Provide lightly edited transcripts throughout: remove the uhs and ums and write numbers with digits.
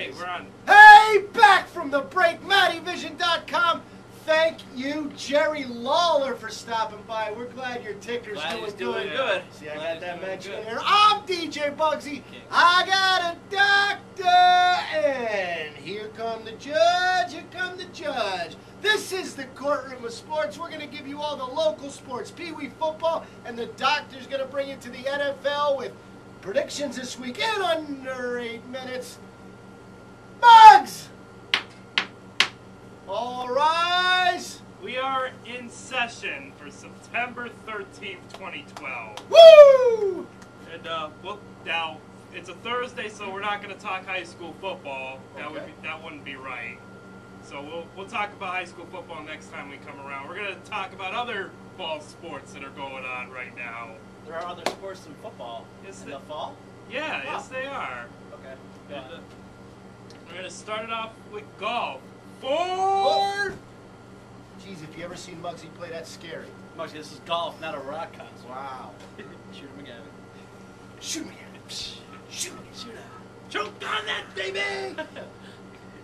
Hey, we're on. Hey, back from the break, MattyVision.com. Thank you, Jerry Lawler, for stopping by. We're glad your ticker's doing good. See, I got that mentioned here. I'm DJ Bugsy. I got a doctor. And here come the judge. Here come the judge. This is the courtroom of sports. We're going to give you all the local sports, Pee-wee football, and the doctor's going to bring you to the NFL with predictions this week in under 8 minutes. Bugs! All rise! We are in session for September 13th, 2012. Woo! And now it's a Thursday, so we're not going to talk high school football. That wouldn't be right. So we'll talk about high school football next time we come around. We're going to talk about other fall sports that are going on right now. There are other sports than football in the fall? Yeah, yes they are. Okay. And, we're going to start it off with golf. Four! Jeez, if you ever seen Muggsy play, that's scary. Muggsy, this is golf, not a rock concert. Wow. Shoot him again. Shoot me again. Shoot me. Shoot him. Choke on that, baby!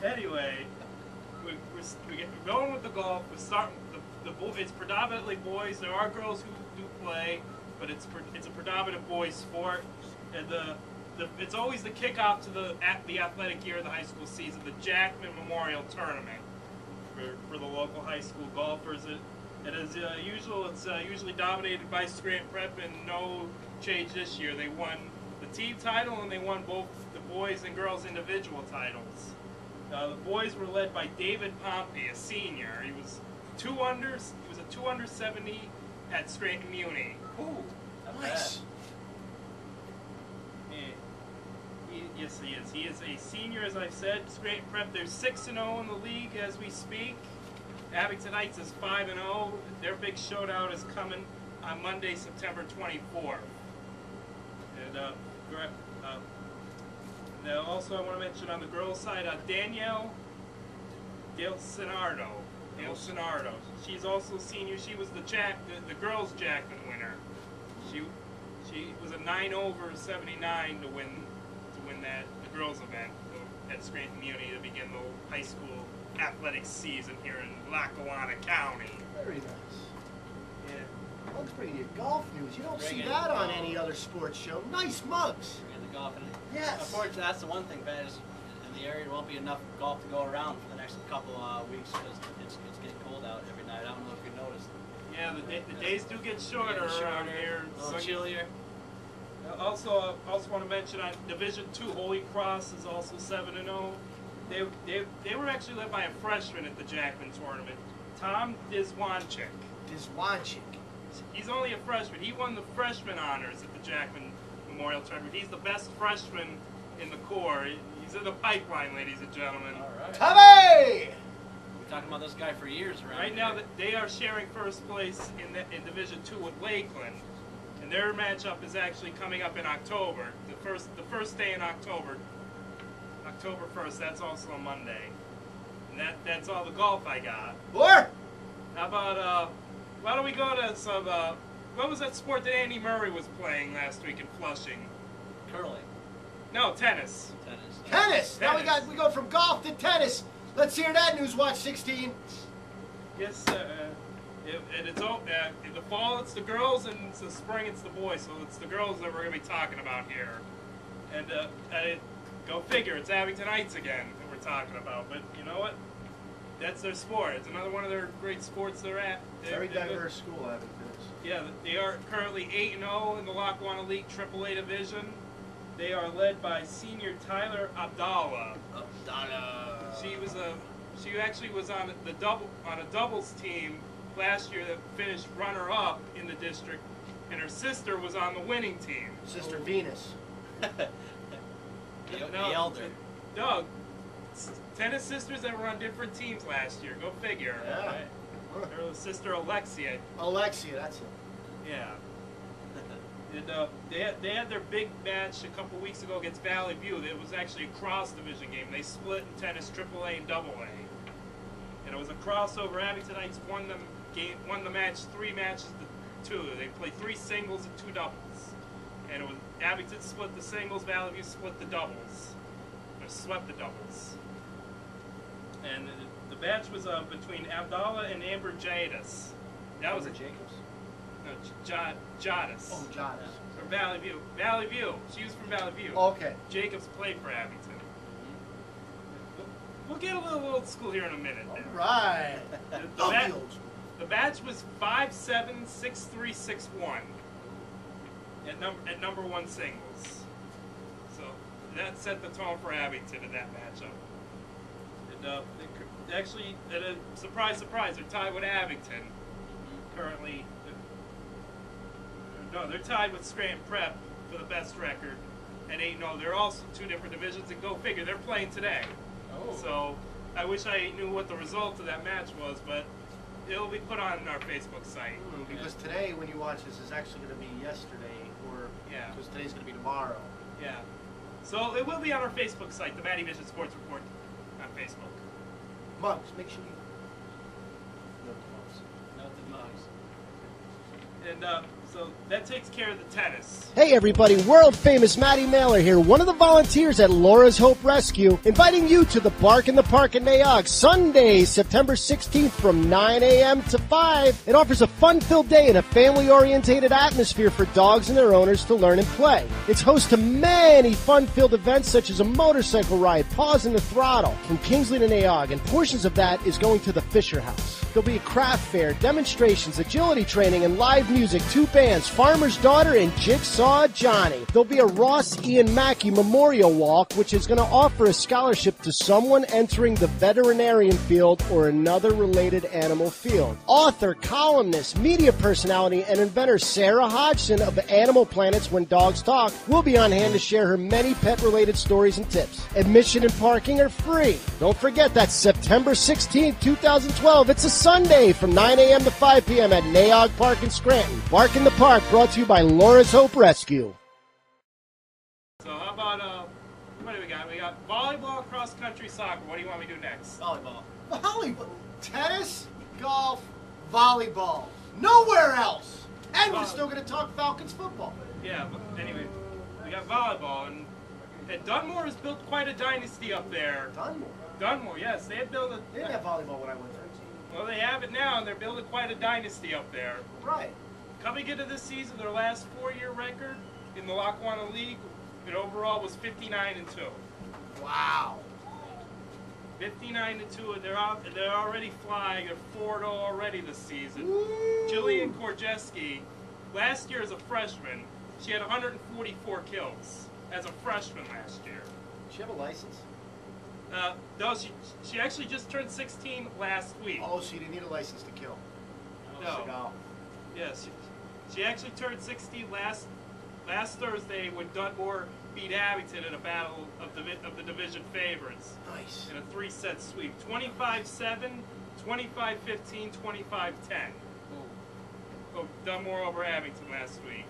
Anyway, we're going with the golf. We're starting it's predominantly boys. There are girls who do play, but it's a predominant boys sport. And it's always the kickoff to the athletic year of the high school season, the Jackman Memorial Tournament for the local high school golfers. It is usual. It's usually dominated by Scranton Prep, and no change this year. They won the team title, and they won both the boys and girls individual titles. The boys were led by David Pompey, a senior. He was 2 under. He was a 2 under 70 at Scranton Muni. Ooh, nice. Yes, he is. He is a senior, as I said. Scranton Prep, they're 6-0 in the league as we speak. Abington Heights is 5-0. Their big showdown is coming on Monday, September 24th. And also, I want to mention on the girls' side, Danielle Dale Sinardo. She's also a senior. She was the girls' Jackman winner. She was a 9 over 79 to win the girls' event at Scranton Muni to begin the high school athletics season here in Lackawanna County. Very nice. Yeah. Muggs bringing you golf news. You don't see that on any other sports show. Nice Muggs. Bringing the golf in. Yes. Unfortunately, that's the one thing, Pat, is in the area there won't be enough golf to go around for the next couple weeks because it's getting cold out every night. I don't know if you noticed. Yeah, the days do get shorter around here. A little chillier. Also want to mention on Division II, Holy Cross is also 7-0. They were actually led by a freshman at the Jackman tournament, Tom Dizwanchik. He's only a freshman. He won the freshman honors at the Jackman Memorial Tournament. He's the best freshman in the Corps. He's in the pipeline, ladies and gentlemen. All right. Tommy! We've been talking about this guy for years around Right now, they are sharing first place in Division II with Lakeland. And their matchup is actually coming up in October. The first day in October. October 1st, that's also a Monday. And that's all the golf I got. Four! How about, why don't we go to some, what was that sport that Andy Murray was playing last week in Flushing? Curling. No, tennis. Tennis! Now we go from golf to tennis. Let's hear that news, Watch 16. Yes, and it's all, in the fall it's the girls, and it's the spring it's the boys. So it's the girls that we're going to be talking about here. And go figure, it's Abington Heights again that we're talking about. But you know what? That's their sport. It's another one of their great sports they're at. Very diverse school, Abington is. Yeah, they are currently 8-0 in the Lackawanna League AAA division. They are led by senior Tyler Abdallah. She actually was on a doubles team last year that finished runner-up in the district, and her sister was on the winning team. Sister Venus. The elder. Doug, tennis sisters that were on different teams last year. Go figure. Yeah. Right? Her sister Alexia. Alexia, that's it. Yeah. And, they had their big match a couple weeks ago against Valley View. It was actually a cross-division game. They split in tennis AAA and AA. And it was a crossover. Abington Heights won the match 3 matches to 2. They played 3 singles and 2 doubles. And it was Abington split the singles, Valley View split the doubles. swept the doubles. And the match was between Abdallah and Amber Jadis. That was Jacobs? No, Jadis. Oh, Jadis. From Valley View. Valley View. She was from Valley View. Okay. Jacobs played for Abington. We'll get a little old school here in a minute. All right. The match was 5-7, 6-3, 6-1 at number one singles. So that set the tone for Abington in that matchup. And actually, surprise, they're tied with Abington. Currently, no, they're tied with Scranton Prep for the best record at 8-0. They're also two different divisions, and go figure, they're playing today. Oh. So I wish I knew what the result of that match was, but it'll be put on our Facebook site. Because today, when you watch this, is actually going to be yesterday, or because today's going to be tomorrow. Yeah. So it will be on our Facebook site, the MattyVision Sports Report on Facebook. Mugs, make sure you note the mugs. And so that takes care of the tennis. Hey everybody, world famous Matty Mailer here, one of the volunteers at Laura's Hope Rescue, inviting you to the Bark in the Park in Naog, Sunday, September 16th from 9 a.m. to 5. It offers a fun-filled day in a family-orientated atmosphere for dogs and their owners to learn and play. It's host to many fun-filled events such as a motorcycle ride, Paws in the Throttle, from Kingsley to Naog, and portions of that is going to the Fisher House. There'll be a craft fair, demonstrations, agility training, and live music, 2 bands, Farmer's Daughter and Jigsaw Johnny. There'll be a Ross Ian Mackey Memorial Walk, which is going to offer a scholarship to someone entering the veterinarian field or another related animal field. Author, columnist, media personality, and inventor Sarah Hodgson of Animal Planets When Dogs Talk will be on hand to share her many pet-related stories and tips. Admission and parking are free. Don't forget, that's September 16th, 2012. It's a Sunday from 9 a.m. to 5 p.m. at Naog Park in Scranton. Bark in the Park, brought to you by Laura's Hope Rescue. So how about, what do we got? We got volleyball, cross-country, soccer. What do you want me to do next? Volleyball. Volleyball. Tennis, golf, volleyball. Nowhere else. And we're still going to talk Falcons football. Yeah, but anyway, we got volleyball, and Dunmore has built quite a dynasty up there. Dunmore? Dunmore, yes. They had built a... They didn't have volleyball when I went there. Well, they have it now, and they're building quite a dynasty up there. Right. Coming into this season, their last 4-year record in the Lackawanna League, it overall was 59-2. Wow. 59-2, and they're already flying. They're 4-0 already this season. Woo. Jillian Korjeski, last year as a freshman, she had 144 kills as a freshman last year. Does she have a license? No, she actually just turned 16 last week. Oh, so you didn't need a license to kill. No. Yes, she actually turned 16 last Thursday when Dunmore beat Abington in a battle of the division favorites. Nice. In a 3-set sweep, 25-7, 25-15, 25-10. Oh, Dunmore over Abington last week,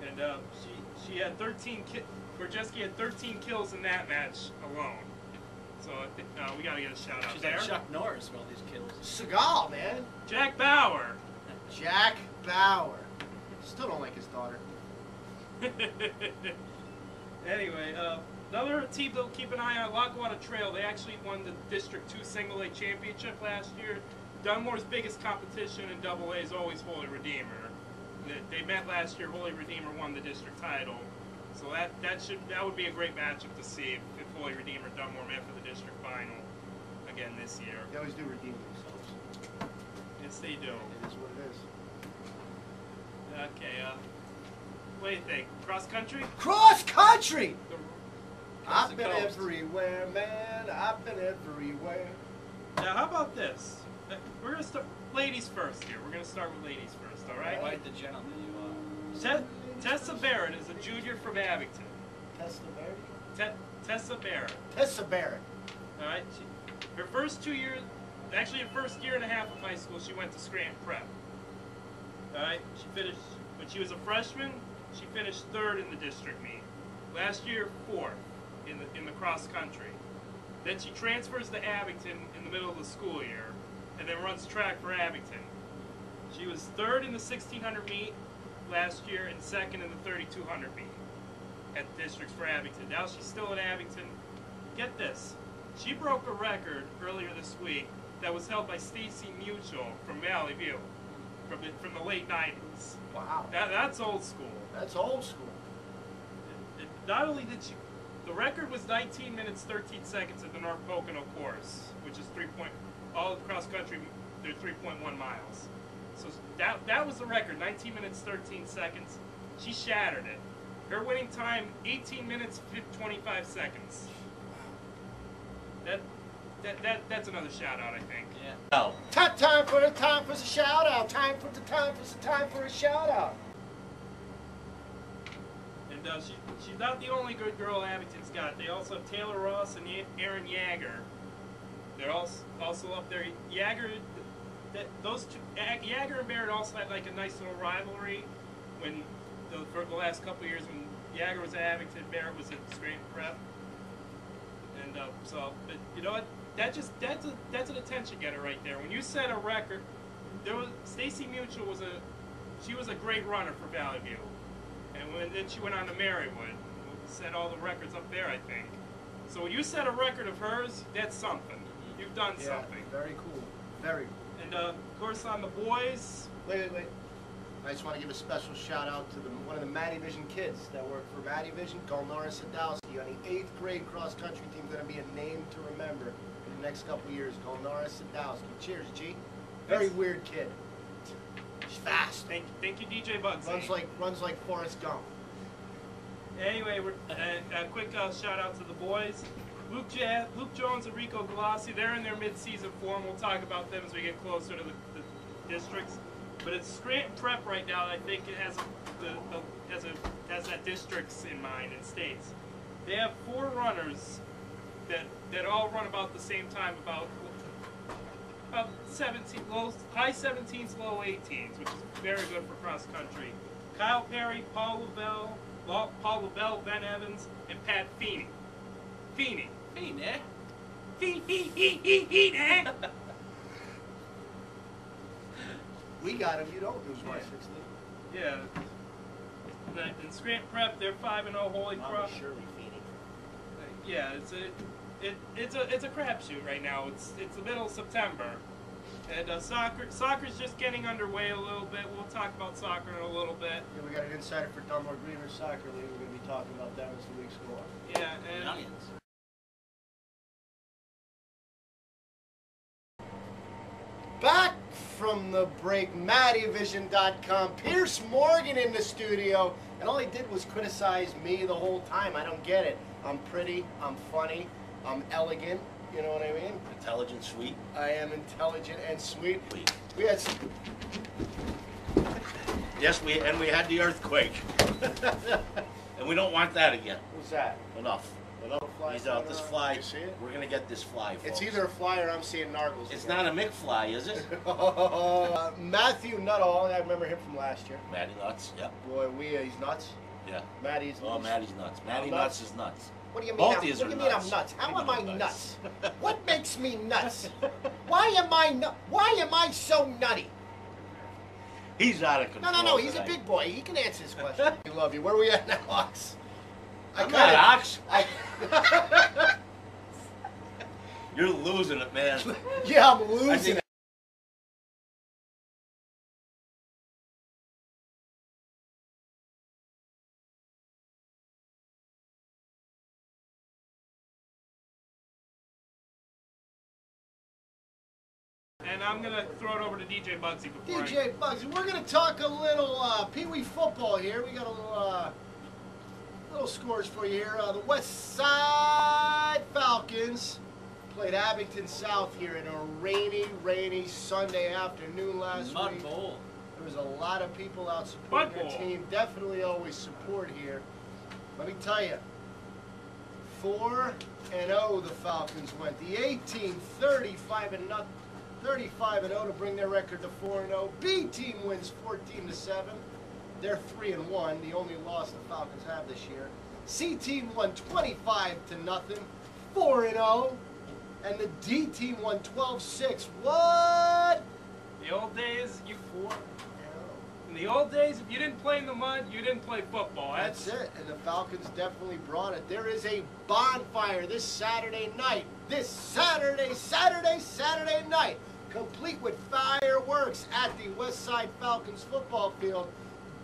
and she had 13. Korjeski had 13 kills in that match alone. So we gotta get a shout out there. She's like Chuck Norris with all these kills. Seagal, man. Jack Bauer. Jack Bauer. Still don't like his daughter. Anyway, another team to keep an eye on, Lackawanna Trail. They actually won the District 2 Single A Championship last year. Dunmore's biggest competition in Double A is always Holy Redeemer. They met last year. Holy Redeemer won the district title. So that would be a great matchup to see if Holy Redeemer and Dunmore met for the district final again this year. They always do redeem themselves. Yes, they do. It is what it is. Okay, what do you think? Cross country? Cross country! Coast I've to been coast. everywhere, man. I've been everywhere. Now, how about this? We're going to start ladies first here. We're going to start with ladies first, all right? Quite the gentleman you are. Tessa Barrett is a junior from Abington. Tessa Barrett? Tessa Barrett. Tessa Barrett. All right. Her first 2 years, actually her first year and a half of high school, she went to Scranton Prep. All right. She finished, when she was a freshman, she finished 3rd in the district meet. Last year, 4th in the cross country. Then she transfers to Abington in the middle of the school year, and then runs track for Abington. She was 3rd in the 1600 meet last year and 2nd in the 3200 meet at districts for Abington. Now she's still at Abington. get this. She broke a record earlier this week that was held by Stacy Mutual from Valley View, from the late 90s. Wow. That's old school. That's old school. Not only did she, the record was 19 minutes 13 seconds at the North Pocono course, which is all across country, they're 3.1 miles. So that was the record, 19 minutes 13 seconds. She shattered it. Her winning time, 18 minutes 25 seconds. That's another shout out, I think. Yeah. Oh. Time for a shout out. Time for a shout out. And she's not the only good girl Abington's got. They also have Taylor Ross and Aaron Yeager. They're also up there. Yeager and Barrett also had like a nice little rivalry for the last couple of years when Yeager was at Abington, Barrett was at Scranton Prep. And but you know what? That's an attention getter right there. When you set a record, Stacy Mutual was a great runner for Valley View, and then she went on to Marywood, set all the records up there, I think. So when you set a record of hers, that's something. You've done something. Very cool. Very cool. And of course on the boys. Wait. I just want to give a special shout out to one of the MattyVision kids that work for MattyVision, Gulnara Sadowski, on the 8th grade cross country team. Going to be a name to remember in the next couple of years. Gulnara Sadowski. Cheers, G. Very weird kid. She's fast. Thank you, DJ Bugsy. Runs like Forrest Gump. Anyway, a quick shout out to the boys. Luke Jones and Rico Galassi, they're in their mid-season form. We'll talk about them as we get closer to the districts. But it's Scranton Prep right now. I think it has that districts in mind in states. They have 4 runners that all run about the same time, about 17, high 17s, low 18s, which is very good for cross country. Kyle Perry, Paul LaBelle, Ben Evans, and Pat Feeney. Feeney. We got him. You don't lose by 16. Yeah. In Scranton Prep, they're 5-0. Holy Cross. Shirley Feeney. Yeah, it's a crapshoot right now. It's the middle of September, and soccer's just getting underway a little bit. We'll talk about soccer in a little bit. Yeah, we got an insider for Dunmore Greener Soccer League. We're going to be talking about that as the weeks go on. Yeah, and Onions. Back from the break, MattyVision.com. Pierce Morgan in the studio, and all he did was criticize me the whole time. I don't get it. I'm pretty, I'm funny, I'm elegant, you know what I mean? Intelligent, sweet. I am intelligent and sweet. Sweet. We had Yes, we had the earthquake. And we don't want that again. Who's that? Enough. He's out. This fly. You see it? We're going to get this fly, folks. It's either a fly or I'm seeing nargles. It's not a McFly, is it? Matthew Nuttall, I remember him from last year. Matty Nuts, yeah. Boy, he's nuts. Yeah. Matty's Oh, Matty's nuts. Matty Nuts is nuts. What do you mean? Both What do you mean nuts. I'm nuts? How am I nuts? What makes me nuts? Why am I so nutty? He's out of control. No. He's a big boy. He can answer this question. We love you. Where are we at now, Ox? I'm not Ox. You're losing it, man. Yeah, I'm losing it. And I'm going to throw it over to DJ Bugsy before DJ Bugsy, we're going to talk a little Pee Wee football here. We got a little scores for you here. The West Side Falcons played Abington South here in a rainy Sunday afternoon last Mud week. Bowl. There was a lot of people out supporting their team. Definitely always support here. Let me tell you, 4-0 the Falcons went. The A-team 35-0 to bring their record to 4-0. B-team wins 14-7. They're 3-1, the only loss the Falcons have this year. C-team won 25-0, 4-0. And the D-team won 12-6. What? The old days, In the old days, if you didn't play in the mud, you didn't play football. That's it, and the Falcons definitely brought it. There is a bonfire this Saturday night. This Saturday night, complete with fireworks at the Westside Falcons football field.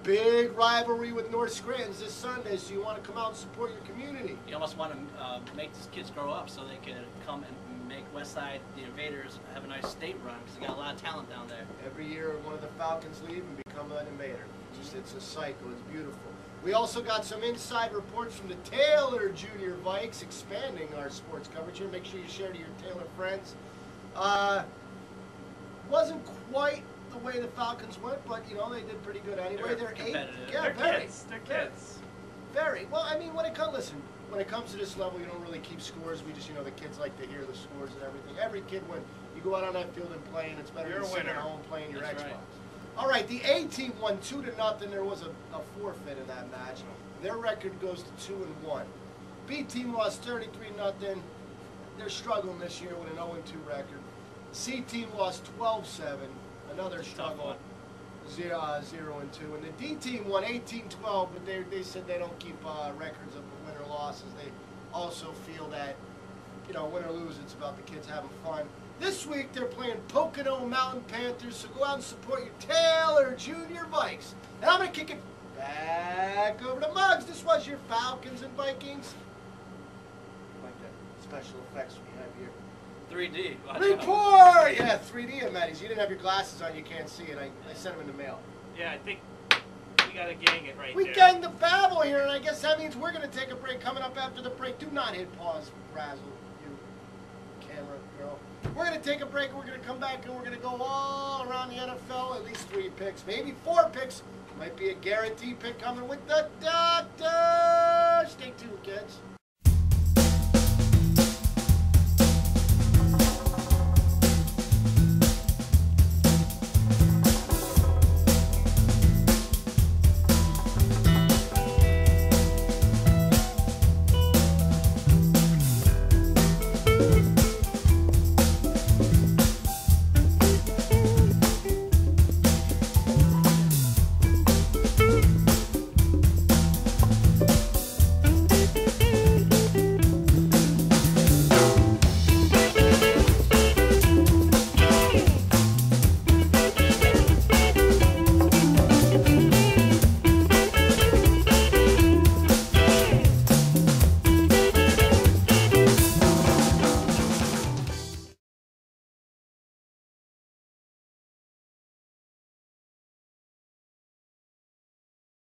Big rivalry with North Scranton's this Sunday, so you want to come out and support your community. You almost want to make these kids grow up so they can come and make Westside, the Invaders, have a nice state run, because they got a lot of talent down there. Every year, one of the Falcons leave and become an Invader. It's a cycle. It's beautiful. We also got some inside reports from the Taylor Junior Vikes, expanding our sports coverage here. Make sure you share to your Taylor friends. Wasn't quite the way the Falcons went, but you know they did pretty good anyway. They're They're kids. They're kids. Very well. I mean, when it comes to this level, you don't really keep scores. We just, you know, the kids like to hear the scores and everything. Every kid, when you go out on that field and play, and it's better than sitting at home playing your Xbox. Right. All right, the A team won 2-0. There was a forfeit in that match. Their record goes to 2-1. B team lost 33-0. They're struggling this year with an 0-2 record. C team lost 12-7. Another struggle. 0-2. And the D team won 18-12, but they said they don't keep records of win or losses. They also feel that, you know, win or lose, it's about the kids having fun. This week they're playing Pocono Mountain Panthers, so go out and support your Taylor Junior Vikes. And I'm going to kick it back over to Muggs. This was your Falcons and Vikings. Like that special effects we have here. 3D. Report! Yeah, 3D at Matty's. You didn't have your glasses on, you can't see it. I sent them in the mail. Yeah, I think we got to gang it right We there. gang the babble here, and I guess that means we're going to take a break. Coming up after the break, do not hit pause, Razzle, you camera girl. We're going to take a break, and we're going to come back, and we're going to go all around the NFL, at least 3 picks, maybe 4 picks. Might be a guaranteed pick coming with the doctor. Stay tuned, kids.